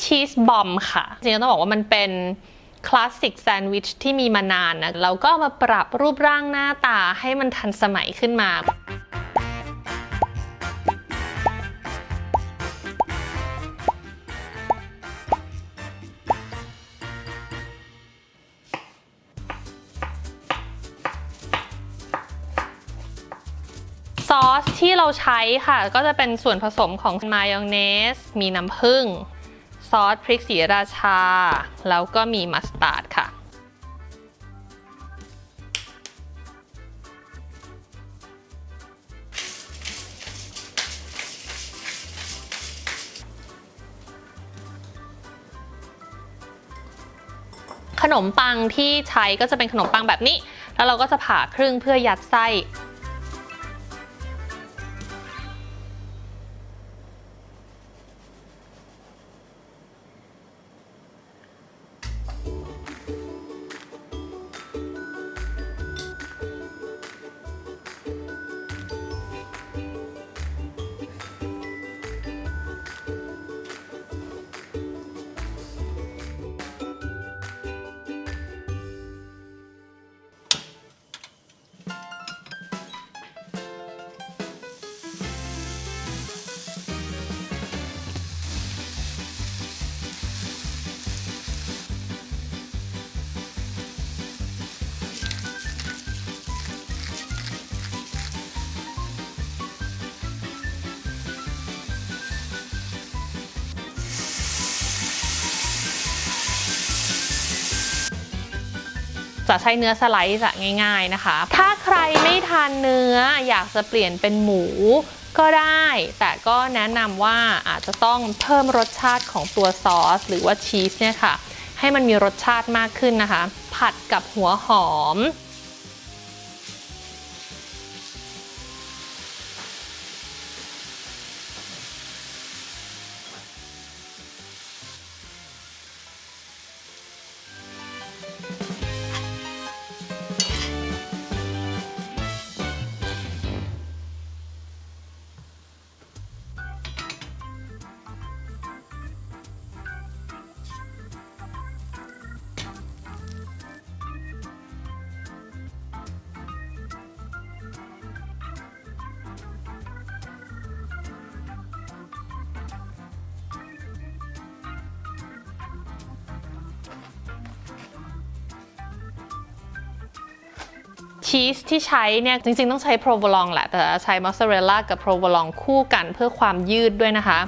ชีสบอมค่ะจริงๆต้องบอกว่ามันเป็นคลาสสิกแซนด์วิชที่มีมานานนะเราก็มาปรับรูปร่างหน้าตาให้มันทันสมัยขึ้นมาซอสที่เราใช้ค่ะก็จะเป็นส่วนผสมของมายองเนสมีน้ำผึ้งซอสพริกศรีราชาแล้วก็มีมัสตาร์ดค่ะขนมปังที่ใช้ก็จะเป็นขนมปังแบบนี้แล้วเราก็จะผ่าครึ่งเพื่อยัดไส้จะใช้เนื้อสไลด์จะง่ายๆนะคะถ้าใครไม่ทานเนื้ออยากจะเปลี่ยนเป็นหมูก็ได้แต่ก็แนะนำว่าอาจจะต้องเพิ่มรสชาติของตัวซอสหรือว่าชีสเนี่ยค่ะให้มันมีรสชาติมากขึ้นนะคะผัดกับหัวหอมชีสที่ใช้เนี่ยจริงๆต้องใช้โพรโวลองแหละแต่ใช้มอสซาเรลล่ากับโพรโวลองคู่กันเพื่อความยืดด้วยนะคะ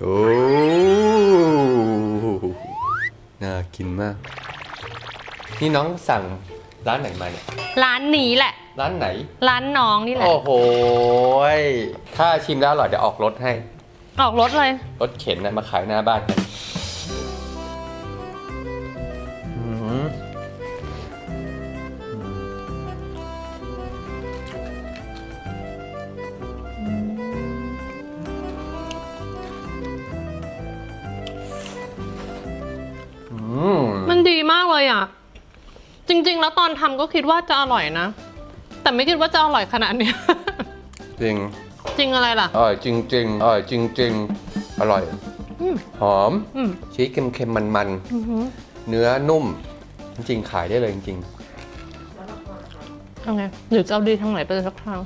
โอ้น่ากินมากนี่น้องสั่งร้านไหนมาเนี่ยร้านนี้แหละร้านไหนร้านน้องนี่แหละโอ้โหถ้าชิมแล้วอร่อยเดี๋ยวออกรถให้ออกรถเลยรถเข็นนะมาขายหน้าบ้านกันมันดีมากเลยอ่ะจริงๆแล้วตอนทำก็คิดว่าจะอร่อยนะแต่ไม่คิดว่าจะอร่อยขนาดนี้จริงจริงอะไรล่ะอร่อยจริงๆอร่อยจริงๆอร่อยหอมชีสเค็มๆมันๆเนื้อนุ่มจริงๆขายได้เลยจริงๆเอาไงหรือจะเอาดีทางไหนไปสักทาง